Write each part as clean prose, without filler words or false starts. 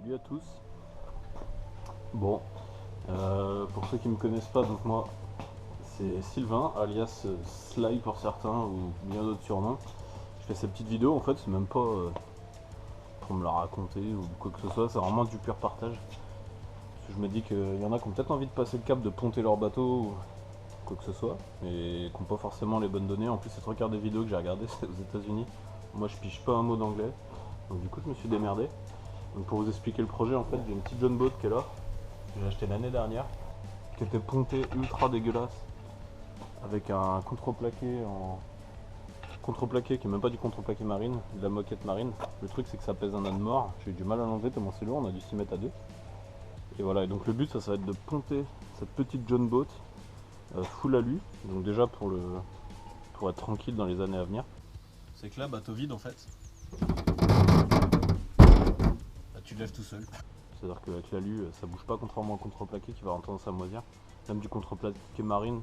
Salut à tous. Bon, pour ceux qui ne me connaissent pas, donc moi c'est Sylvain, alias Sly pour certains ou bien d'autres surnoms. Je fais ces petites vidéos en fait, c'est même pas pour me la raconter ou quoi que ce soit, c'est vraiment du pur partage. Parce que je me dis qu'il y en a qui ont peut-être envie de passer le cap de ponter leur bateau ou quoi que ce soit, mais qui n'ont pas forcément les bonnes données. En plus, ces trois quarts des vidéos que j'ai regardées, c'est aux États-Unis. Moi je piche pas un mot d'anglais, donc du coup je me suis démerdé. Donc pour vous expliquer le projet, en fait, j'ai une petite John Boat qui est là, que j'ai acheté l'année dernière, qui était pontée ultra dégueulasse, avec un contreplaqué qui est même pas du contreplaqué marine, de la moquette marine. Le truc c'est que ça pèse un âne mort, j'ai eu du mal à l'enlever tellement c'est lourd, on a dû s'y mettre à deux. Et voilà, et donc le but ça va être de ponter cette petite John Boat full alu, donc déjà pour être tranquille dans les années à venir. C'est que là, bateau vide en fait, bah, tu le lèves tout seul. C'est-à-dire qu'avec l'alu, ça bouge pas contrairement au contreplaqué qui va avoir tendance à moisir. Même du contreplaqué marine,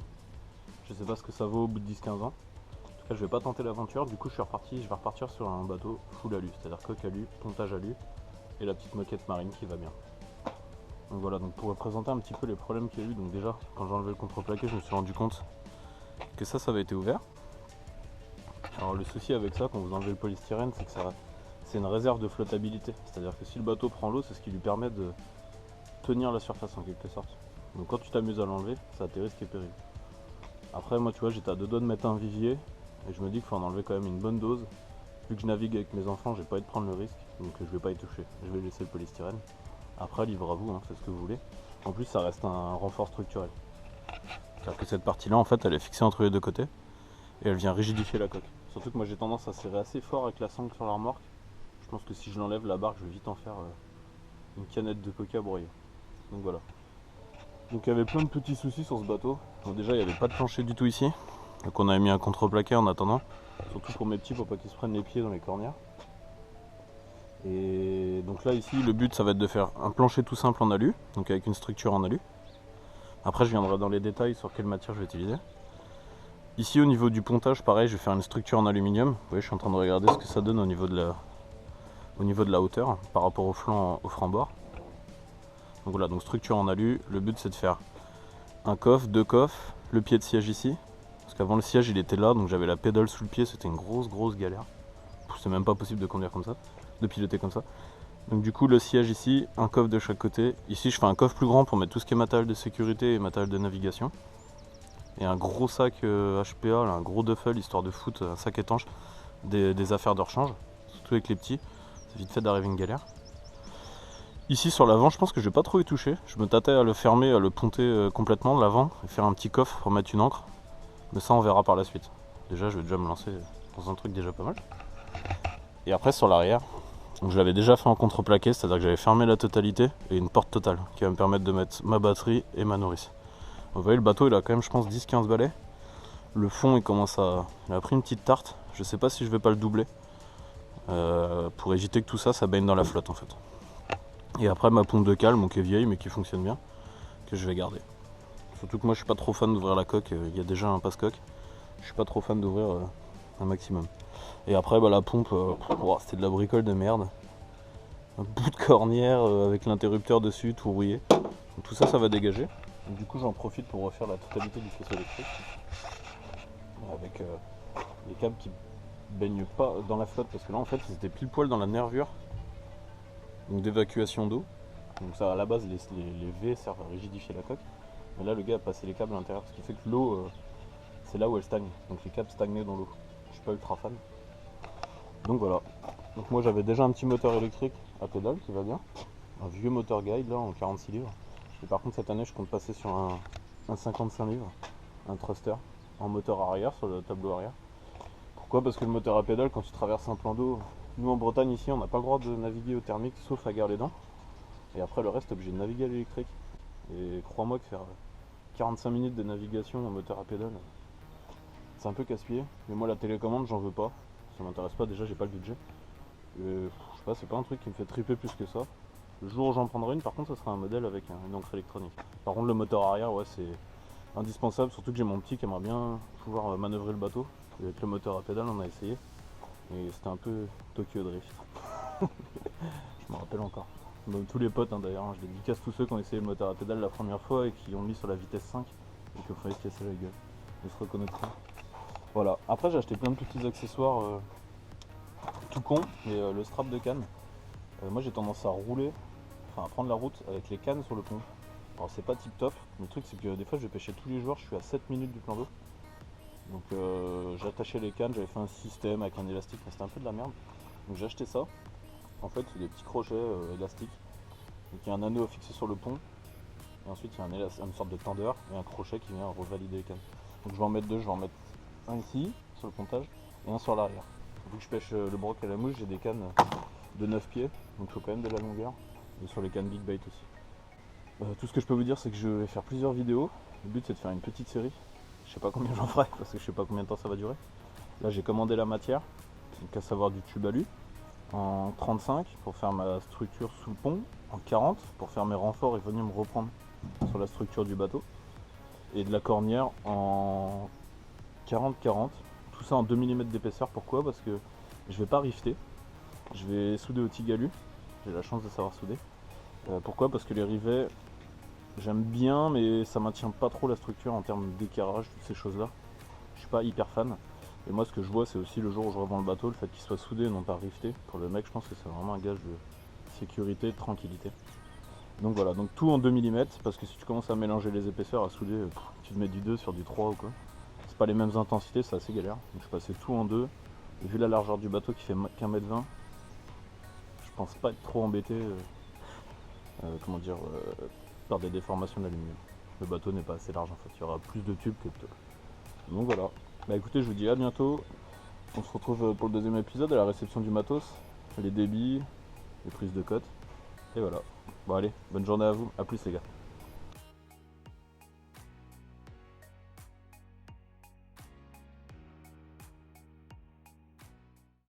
je sais pas ce que ça vaut au bout de 10-15 ans. En tout cas, je vais pas tenter l'aventure, du coup je vais repartir sur un bateau full alu, c'est-à-dire coque alu, pontage alu et la petite moquette marine qui va bien. Donc voilà, donc pour vous présenter un petit peu les problèmes qu'il y a eu, donc déjà quand j'ai enlevé le contreplaqué, je me suis rendu compte que ça avait été ouvert. Alors le souci avec ça, quand vous enlevez le polystyrène, c'est que c'est une réserve de flottabilité. C'est-à-dire que si le bateau prend l'eau, c'est ce qui lui permet de tenir la surface en quelque sorte. Donc quand tu t'amuses à l'enlever, ça a tes risques et périls. Après moi tu vois, j'étais à deux doigts de mettre un vivier, et je me dis qu'il faut en enlever quand même une bonne dose. Vu que je navigue avec mes enfants, j'ai pas envie de prendre le risque, donc je vais pas y toucher. Je vais laisser le polystyrène. Après libre à vous, hein, faites ce que vous voulez. En plus ça reste un renfort structurel. C'est-à-dire que cette partie-là en fait elle est fixée entre les deux côtés, et elle vient rigidifier la coque. Surtout que moi j'ai tendance à serrer assez fort avec la sangle sur la remorque. Je pense que si je l'enlève la barque, je vais vite en faire une canette de coca broyée. Donc voilà. Donc il y avait plein de petits soucis sur ce bateau. Donc déjà il n'y avait pas de plancher du tout ici. Donc on avait mis un contreplaqué en attendant. Surtout pour mes petits pour pas qu'ils se prennent les pieds dans les cornières. Et donc là ici le but ça va être de faire un plancher tout simple en alu. Donc avec une structure en alu. Après je viendrai dans les détails sur quelle matière je vais utiliser. Ici au niveau du pontage pareil je vais faire une structure en aluminium. Vous voyez je suis en train de regarder ce que ça donne au niveau de la hauteur par rapport au franc bord. Donc voilà, donc structure en alu, le but c'est de faire un coffre, deux coffres, le pied de siège ici. Parce qu'avant le siège il était là, donc j'avais la pédale sous le pied, c'était une grosse galère. C'est même pas possible de conduire comme ça, de piloter comme ça. Donc du coup le siège ici, un coffre de chaque côté. Ici je fais un coffre plus grand pour mettre tout ce qui est matériel de sécurité et matériel de navigation. Et un gros sac HPA, là, un gros duffel histoire de foutre, un sac étanche, des affaires de rechange. Surtout avec les petits, c'est vite fait d'arriver une galère. Ici sur l'avant je pense que je vais pas trop y toucher. Je me tâtais à le fermer, à le ponter complètement de l'avant et faire un petit coffre pour mettre une ancre. Mais ça on verra par la suite. Déjà je vais déjà me lancer dans un truc déjà pas mal. Et après sur l'arrière, donc je l'avais déjà fait en contreplaqué, c'est-à-dire que j'avais fermé la totalité et une porte totale qui va me permettre de mettre ma batterie et ma nourrice. Vous voyez le bateau il a quand même je pense 10-15 balais. Le fond il a pris une petite tarte. Je sais pas si je vais pas le doubler. Pour éviter que tout ça baigne dans la flotte en fait. Et après ma pompe de cale, qui est vieille mais qui fonctionne bien, que je vais garder. Surtout que moi je suis pas trop fan d'ouvrir la coque, il y a déjà un passe-coque. Je suis pas trop fan d'ouvrir un maximum. Et après la pompe, c'était de la bricole de merde. Un bout de cornière avec l'interrupteur dessus, tout rouillé. Donc tout ça va dégager. Donc, du coup j'en profite pour refaire la totalité du faisceau électrique. Avec les câbles qui baignent pas dans la flotte parce que là en fait ils étaient pile poil dans la nervure donc d'évacuation d'eau. Donc ça à la base les V servent à rigidifier la coque. Mais là le gars a passé les câbles à l'intérieur, ce qui fait que l'eau c'est là où elle stagne. Donc les câbles stagnaient dans l'eau. Je suis pas ultra fan. Donc voilà. Donc moi j'avais déjà un petit moteur électrique à pédale qui va bien. Un vieux moteur guide là en 46 livres. Et par contre cette année je compte passer sur un 55 livres, un thruster en moteur arrière sur le tableau arrière. Pourquoi ? Parce que le moteur à pédale quand tu traverses un plan d'eau, nous en Bretagne ici on n'a pas le droit de naviguer au thermique sauf à Gare-les-Dents. Et après le reste t'es obligé de naviguer à l'électrique. Et crois-moi que faire 45 minutes de navigation en moteur à pédale, c'est un peu casse-pied. Mais moi la télécommande j'en veux pas. Ça m'intéresse pas, déjà j'ai pas le budget. Et, je sais pas, c'est pas un truc qui me fait triper plus que ça. Le jour où j'en prendrai une par contre ça sera un modèle avec une encre électronique. Par contre le moteur arrière ouais c'est indispensable, surtout que j'ai mon petit qui aimerait bien pouvoir manœuvrer le bateau. Et avec le moteur à pédale on a essayé. Et c'était un peu Tokyo Drift. Je me rappelle encore. Donc, tous les potes d'ailleurs, je dédicace tous ceux qui ont essayé le moteur à pédale la première fois et qui ont mis sur la vitesse 5 et qui ont failli se casser la gueule. Ils se reconnaîtront. Voilà, après j'ai acheté plein de petits accessoires tout con, mais le strap de canne, moi j'ai tendance à rouler, enfin à prendre la route avec les cannes sur le pont. Alors c'est pas tip top, le truc c'est que des fois je vais pêcher tous les jours, je suis à 7 minutes du plan d'eau. Donc j'ai attaché les cannes, j'avais fait un système avec un élastique, mais c'était un peu de la merde. Donc j'ai acheté ça. En fait c'est des petits crochets élastiques. Donc il y a un anneau fixé sur le pont. Et ensuite il y a une sorte de tendeur et un crochet qui vient revalider les cannes. Donc je vais en mettre deux, je vais en mettre un ici sur le pontage et un sur l'arrière. Vu que je pêche le broc à la mouche, j'ai des cannes de 9 pieds, donc il faut quand même de la longueur. Et sur les cannes big bait aussi. Tout ce que je peux vous dire c'est que je vais faire plusieurs vidéos. Le but c'est de faire une petite série. Je sais pas combien j'en ferai parce que je sais pas combien de temps ça va durer. Là j'ai commandé la matière, donc à savoir du tube alu en 35 pour faire ma structure sous le pont, en 40 pour faire mes renforts et venir me reprendre sur la structure du bateau, et de la cornière en 40-40, tout ça en 2 mm d'épaisseur. Pourquoi? Parce que je vais pas rifter, je vais souder au tigalu, j'ai la chance de savoir souder. Pourquoi? Parce que les rivets, j'aime bien, mais ça maintient pas trop la structure en termes d'équerrage, toutes ces choses là. Je suis pas hyper fan. Et moi ce que je vois c'est aussi le jour où je revends le bateau, le fait qu'il soit soudé et non pas rifté. Pour le mec je pense que c'est vraiment un gage de sécurité, de tranquillité. Donc voilà, donc tout en 2 mm, parce que si tu commences à mélanger les épaisseurs, à souder, tu te mets du 2 sur du 3 ou quoi. C'est pas les mêmes intensités, c'est assez galère. Donc je passais tout en 2. Et vu la largeur du bateau qui fait qu'un mètre 20, je pense pas être trop embêté par des déformations d'aluminium. Le bateau n'est pas assez large en fait, il y aura plus de tubes que de tôle. Donc voilà. Bah écoutez, je vous dis à bientôt. On se retrouve pour le deuxième épisode à la réception du matos, les débits, les prises de cote. Et voilà. Bon allez, bonne journée à vous, à plus les gars.